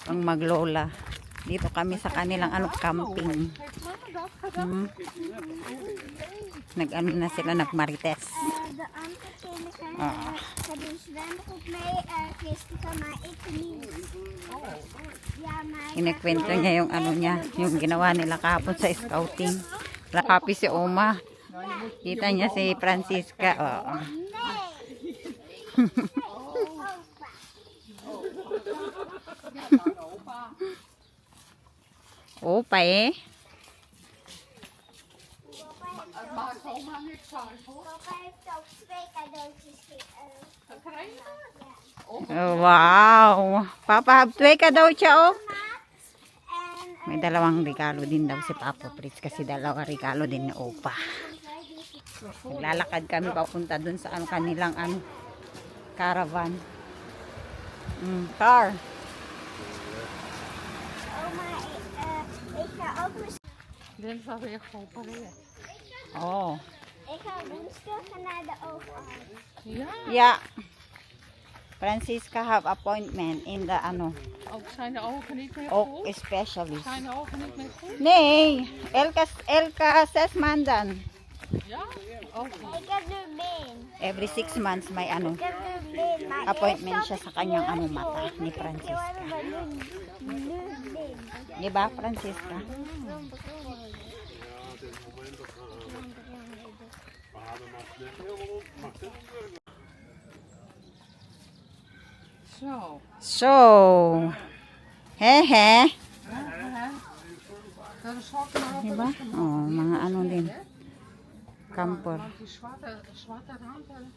Pang maglola. Dito kami sa kanilang camping. Nag-ano na sila, nagmarites. Inikwento niya yung yung ginawa nila kahapon sa scouting. Happy si Oma. Kita niya si Francisca. Opa eh. Oh, wow. Papa, habtwe ka daw siya, oh. May dalawang regalo din daw si Papa Fritz kasi dalawang regalo din ni Opa. Naglalakad kami papunta dun sa kanilang caravan. Car. Oh. Ik ga woensdag naar de oven. Yeah. Francisca have appointment in the Zijn de ogen niet meer Oak goed? specialist. Zijn de ogen niet meer goed? Nee, Elka assessment dan. Ja? Oh. Ik heb nu been. Every 6 months may Ik heb nu been. Maar appointment siya sa kanyang mata ni Francisca. Di ba, Francisca? Zo. So, hehe. Dat is zwart maar Di ba? Oh, mga din. Camper. Want die zwarte randen,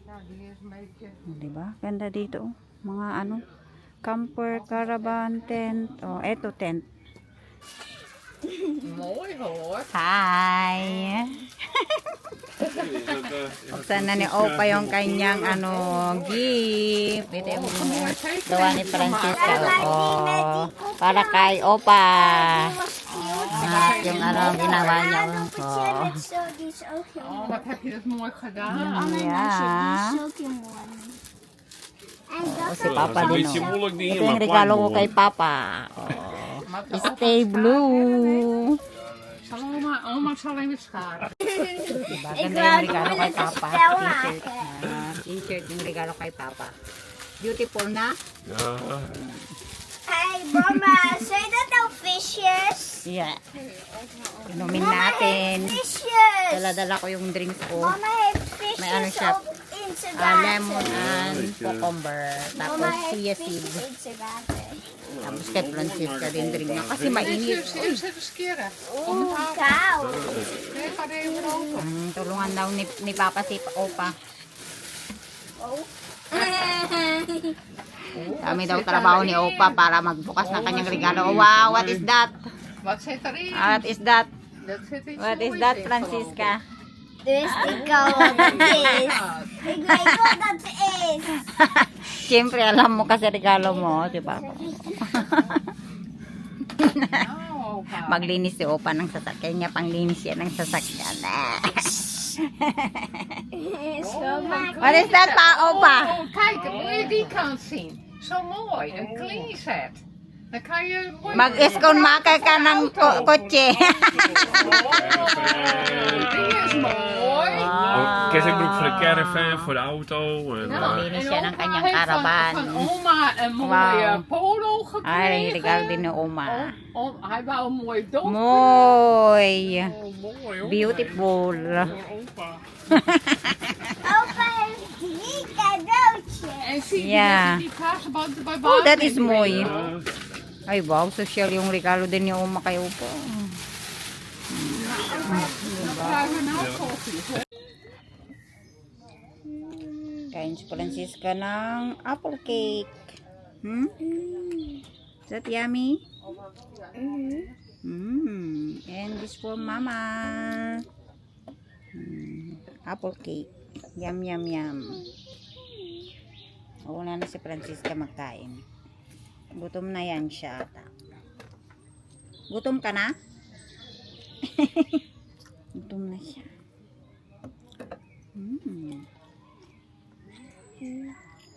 ja, die is een beetje... Di ba? Ganda dito. Mga camper, caravan, tent. Oh, eto tent. Mooi hoor. Hi! Buksan na ni Opa yung kanyang gift. Ito yung gawa ni Francisca. Oh, para kay Opa. Yung ginawa niya. Oh. Die is ook heel Oh, mooi. wat heb je dat mooi gedaan. Die Ja. is ook heel mooi. En dat Si Papa Een din. beetje Oh. wolk die Ito yung regalo ko kay Papa. Oh. Stay blue. Zal oma zal even scharen. Diba? Ganda yung regalo kay Papa. T-shirt. T-shirt yung regalo kay Papa. Beautiful na? Ja. Hey mama, zijn dat nou visjes? Yeah. Inumin natin. Visjes! Dala-dala ko yung drinks ko. Mama heeft May visjes siya? op in zijn water. Lemon and cucumber. Mama Tapos heeft chia visjes seed. in zijn water. Tapos kay Francisca din drink na. Kasi Even mainit. zitten skeren. Om het Oeh, tafel. koud. Nee, ga er even over. Tulungan daw ni Papa si Opa. Dami daw trabaho ni Opa para magbukas ng kanyang regalo. Oh, wow, what is that? Wat zit erin? What is that? Dat zit iets What is moois that, in, Francisca? Dus ik al wat het is. Ik weet wat dat is. Siyempre, alam mo kasi regalo mo, di ba? Nou, opa. Maglinis si Opa ng sasakyan niya. Panglinis siya ng sasakyan. What is that pa, Opa? Oh, kijk, moet je die kant zien. Zo mooi, een clean set. Dan kan je... Mag-eskonmaka ka ng kotse. Die is mooi. Kettingbroek voor de caravan, voor de auto. En, Maglinis siya ng opa kanyang heeft caravan. van oma een mooie Wauw. polo Ay, regalo gekregen. din ni Oma. Hij wou een mooie donker. Mooi. oh, mooi hoor. Beautiful. Opa. Opa heeft 3 cadeautjes. En zie je Ja. die kaasbanden bij Oh, that is Barbie mooi. mee? Ay, wow. Social yung regalo din ni Oma kay Opa. Dan krijgen we nou koffie. Kain si Francisca ng apple cake. Is that yummy? And this for Mama. Apple cake. Yum, yum, yum. Una na si Francisca magkain. Gutom na yan siya ata. Gutom ka na? Gutom na siya.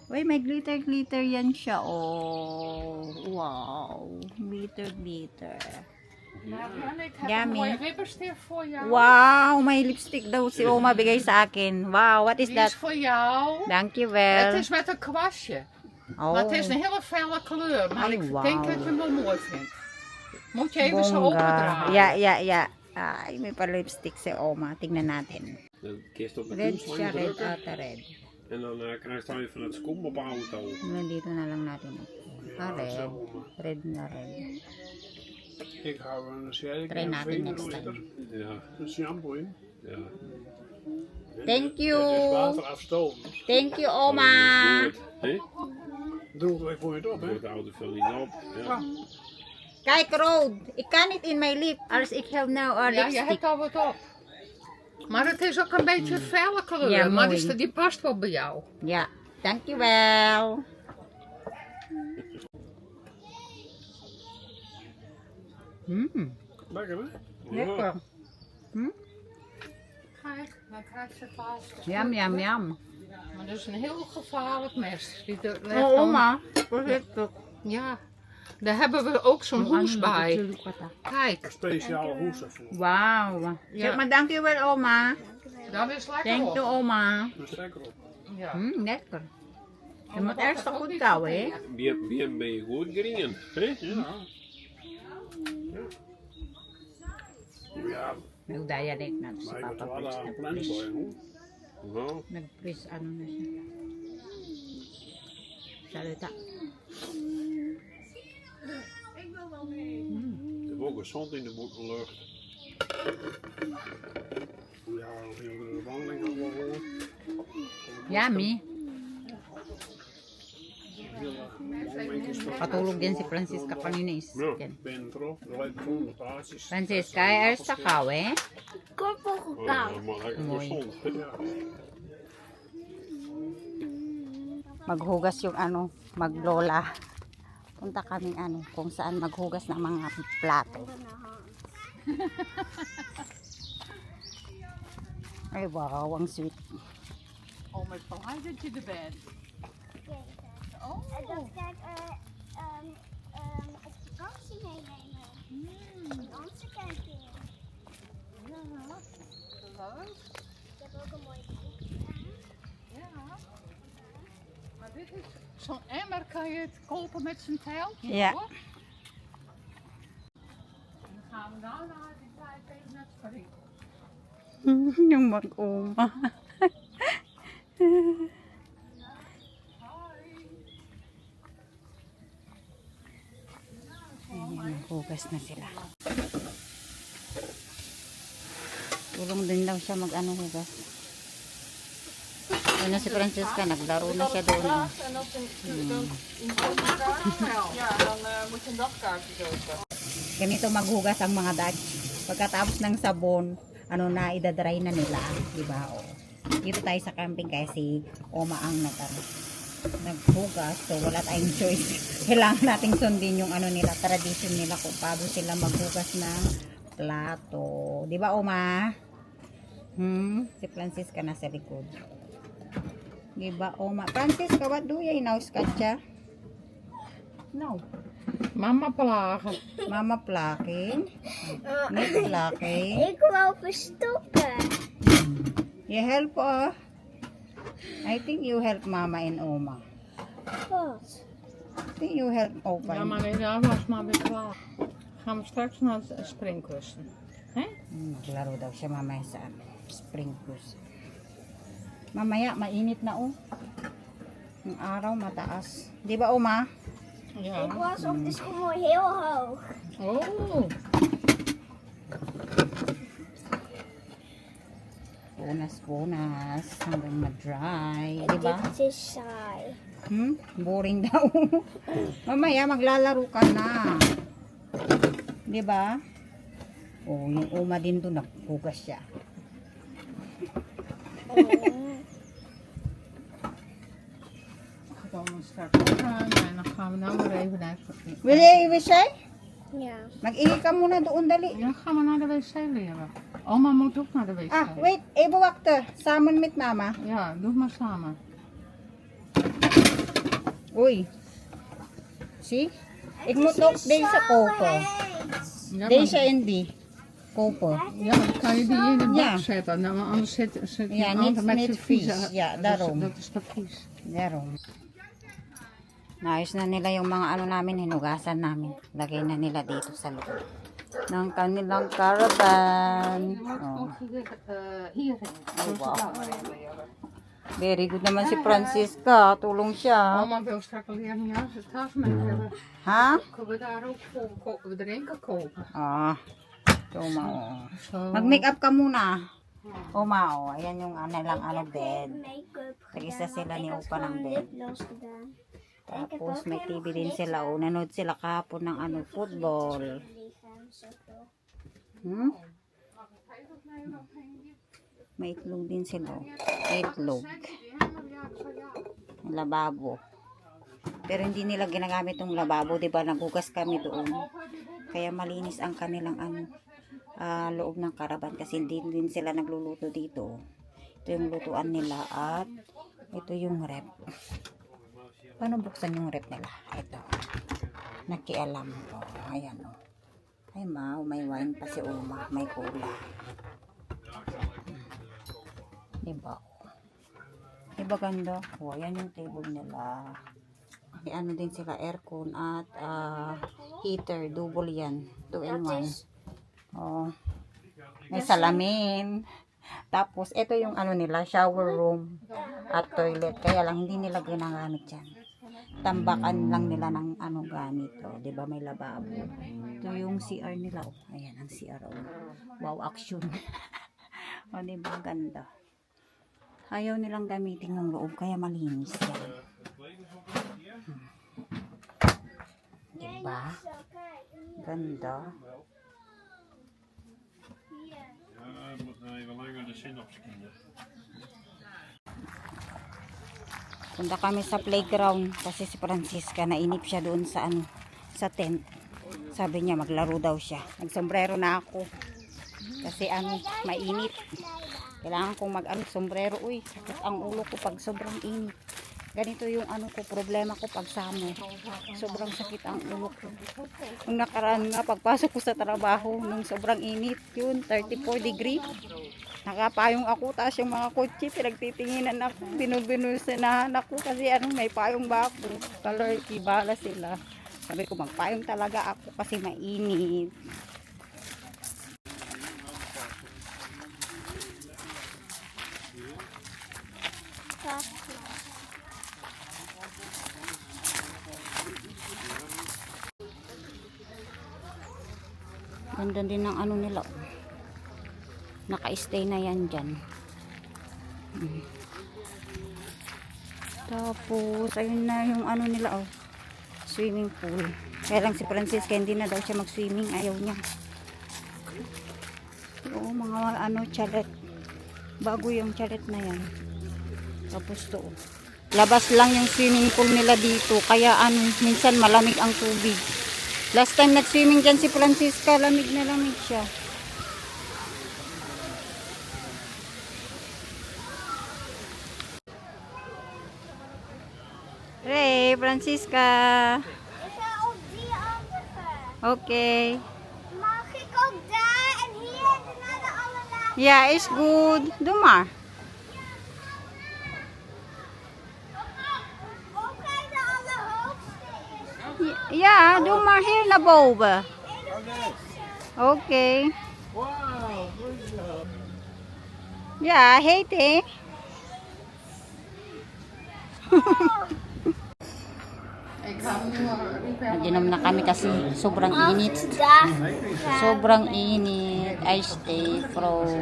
Uy, may glitter yan siya. Oh, wow. Glitter. En ik heb Yummy. een mooie lippenstift voor jou. Wow, may lipstick daw si Oma bigay sa akin. Wow, what is Die is that? voor jou. Dankjewel. Het is met een kwastje. Oh, Maar het is een hele felle kleur. Maar Ai, ik wauw. denk dat je hem wel mooi vindt. Moet je even zo bongga. opendraaien. Ja. Ay, may pa lipstick si Oma. Tignan natin. Dan kist op de Red siya, kunstwang red drukken. ata red. En dan krijg je dan even het skom op auto. Nandito na lang natin. Ah, red. zo, maar. Red na red. Ik hou een zeker Try natin een next liter time. Ja, een shampoo in. ja. Thank you. Het is water afstoten. Thank you, Oma. Goed, hè? Doe het gelijk voor je het op, hè? Wordt de auto veel niet op. Ja. Kijk, Rood. Ik kan niet in mijn lip. Als ik heb nou Ja, je lipstick. hebt al wat op. Maar het is ook een beetje felle kleur. Ja, maar mooi. die past wel bij jou. Ja, dankjewel. Lekker, hè? Lekker. Kijk, dan krijg je het vast. Yum. Maar dat is een heel gevaarlijk mes. Die legt Oh, dan- Oma. Voorzichtig. Ja, daar hebben we ook zo'n hoes bij. Kijk, Speciale hoes ervoor. Wauw. Ja. Zeg maar dankjewel, Oma. dat is lekker Thank op. you, Oma. Met stekker op. Ja. Lekker. Je moet ergens toch goed touwen, hè? Bien ben je goed geringen, hè? Ja. Ja, Nagdialect na si maar ik moet Papa wel Prince. aan een plan voor je, hoor. Nou, Nag-please, ano na siya. Salita. je hebt ook gezond in de boekenlucht. Ja, of je de wandeling gaat wel hoor. Yummy. Wandeling Patulog din si Francisca kanina is. Ja. Yan. ben erop, gelijk groen, taartjes. Francisca, er sa ka, eh? Koppel Oh, gekauwd. maar lekker Mooi. gezond. hè? Ja, Maghugas yung ano, maglola. Punta kaming ano, kung saan maghugas ng mga plato. Ay, wow, ang sweet. Oh, met blij dat je er bent. Oh, En dat kijk op vakantie meenemen. Dansen kijken. ja, leuk. Ik heb ook een mooie boek. Ja. Maar dit is zo'n emmer, kan je het kopen met zijn tijltje, Ja. hoor. En dan gaan we nou naar die tijd even naar het springen. Yung mag-uma. Ayan, maghugas na sila. Tulong din daw siya mag-ano hugas. Ano si Francesca, naglaro na siya doon. Oh. Ganito maghugas ang mga Dutch. Pagkatapos ng sabon, ano na, idadry na nila. Diba? O. Dito tayo sa camping kaya si Oma ang naghugas. So, wala tayong choice. Kailangan nating sundin yung ano nila, tradition nila kung paano sila maghugas ng plato. Diba, Oma? Si Francisca nasa likod. Diba, Oma? Francisca, what do you know, Skatcha? No. Mama plagen. Mama plaking. Niet plaking. Ik wou verstoppen. You help I think you help Mama and Oma. Wat? I think you help Opa. Ja, maar nee, daar was maar weer klaar. Gaan we straks naar het springkussen. Hè? Maglaro daw siya mamaya sa spring cruise. Mamaya, mainit na Yung araw mataas. Di ba, Oma? Ja. Ik was op de schommel heel hoog. Oh. Punas hanggang ma-dry. Di ba? Dit is saai. Boring daw. Mamaya, maglalaro ka na. Di ba? Oh, yung Oma din doon, naghugas siya. Dan straks opgaan en dan gaan we nou maar even naar het... Wil je wc? Ja. Mag-ihi ka muna doon, dali. Ja, dan gaan we naar de wc leren. Oma moet ook naar de wc. Ah, wait. Even wachten. Samen met Mama. Ja, doe maar samen. Uy. See? Ik moet ook deze kopen. Ja, Deze en die. Kopen. ja, maar dan kan je die in de bak Ja. zetten. Nou, maar anders zit je Ja, altijd niet- met niet z'n vies. vies. Ja, daarom. Dat is toch vies. Daarom. Naayos na nila yung mga ano namin, hinugasan namin. Lagay na nila dito sa loob ng kanilang caravan. Oh. Hierin. Oh, wow. Very good naman si Francisca. Tulong siya. Oma wil straks leren, ja, ze thuis mee hebben. Ha? Kunnen we daar ook voor drinken kopen? Ah. Tuma, oh. Zo. Mag-makeup ka muna. Oma, oh. Ayan yung lang ano bed. Make-up Tag-isa sila ni Ik had Opa ng gewoon bed. lipgloss gedaan. Tapos may TV din sila. Oh. Nanood sila kahapon ng ano, football. Lichaam, zo toch. Hmm? May itlog din sila. Oh. Itlog. Lababo. Pero hindi nila ginagamit yung lababo, 'di ba? Nagugas kami doon. Kaya malinis ang kanilang ano, loob ng karaban kasi hindi din sila nagluluto dito. Ito yung lutuan nila at ito yung rep. Paano buksan yung rep nila? Ito. Nakialam ko. Ayan o. Ay may wine pa si Uma. May cola. Diba? Diba ganda? O, ayan yung table nila. May ano din sila, aircon at heater. Double yan. 2 in 1. O, may salamin. Tapos, ito yung ano nila, shower room at toilet. Kaya lang, hindi nila ginagamit yan. Tambakan lang nila ng ano ganito. Diba? May lababo. Ito yung CR nila. O, ayan ang CR. O. Wow, action. O, diba? Ganda. Ayaw nilang gamitin ng loob, kaya malinis yan. Diba? Ganda. Ja, moet nou even langer de zin op zijn knieën. Punta kami sa playground kasi si Francisca nainip siya doon sa ano, sa tent. Sabi niya maglaro daw siya. Nagsombrero na ako. Kasi ano, mainit. Kailangan kong sombrero. Uy, sakit ang ulo ko pag sobrang init. Ganito yung ano ko, problema ko pag summer. Sobrang sakit ang ulo ko. Nung nakaraan nga, pagpasok ko sa trabaho, nung sobrang init, yun, 34 degree. Nakapayong ako, taas yung mga kotse, pinagtitinginan ako, binubinusinahan ako kasi ano, may payong ba ako. Color, ibala sila. Sabi ko, magpayong talaga ako kasi mainit. Ganda din ng ano nila. Naka-stay na yan dyan. Tapos, ayun na yung ano nila, oh. Swimming pool. Kaya lang si Francisca, hindi na daw siya mag-swimming. Ayaw niya. Oo, mga ano, chalet. Bago yung chalet na yan. Tapos to, labas lang yung swimming pool nila dito. Kaya ano, minsan malamig ang tubig. Last time nag-swimming dyan si Francisca, lamig na lamig siya. Hey, Francisca. Ik ga op die andere. Okay. Mag ik ook daar en hier naar de allerlaatste? Yeah, it's good. Doe maar. Ook hij de allerhoogste is. Ja, doe maar hier naar boven. Okay. Ja, heet hè? Naginom na kami kasi sobrang init. Daar. Sobrang init. Iced tea, froze.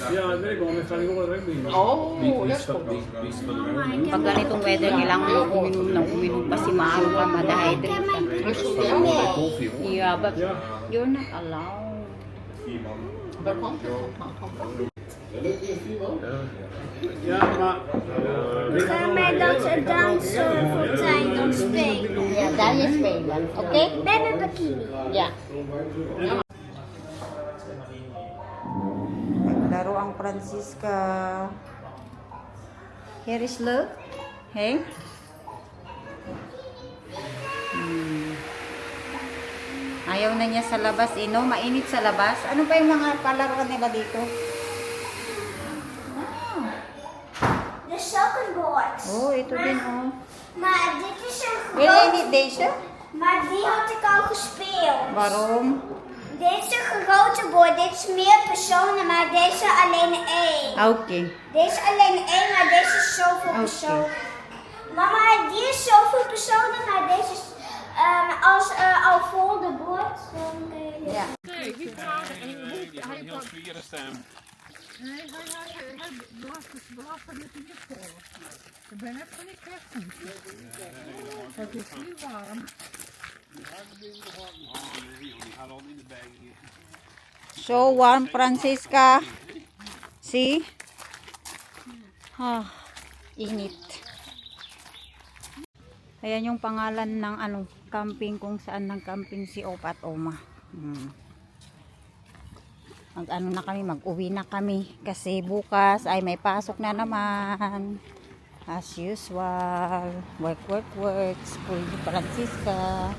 Ja, dat weet ik wel. Met van die jongen rugby. Oh, dat is goed. Pag ganitong weather, kailangan uminom pa si Mahal pa, ma-dehydrate ka. Yeah, but you're not allowed. Daar komt het. Ja, maar... Ga mij dat ze dansen voor zijn dan spelen. Ja, daar je spelen. Oké? Met mijn bikini. Ja. Laro ang Francisca. Here is look. Hey? Ayaw na niya sa labas, no? Mainit sa labas. Ano pa yung mga palaruan nila dito? De sokkenbord. Oh, ito din, oh. Maar dit is een Wil je grote... niet deze? Maar die had ik al gespeeld. Waarom? Dit is een grote bord. Dit is meer personen, maar deze alleen één. Okay. Deze alleen één, maar deze is zoveel Oké. personen. Mama, die is zoveel personen, maar deze is als al vol de bord. Dan kun je dit- Ja. Nee, die vader en hij Heel zwieren stem. Nee, hij blaast er met die voor. Ik ben even niet echt goed. Het is niet warm. So warm, Francisca. See? Init. Ayan yung pangalan ng camping kung saan nag-camping si Opa at Oma. Mag-uwi na kami kasi bukas ay may pasok na naman. As usual. Work. School ni Francisca.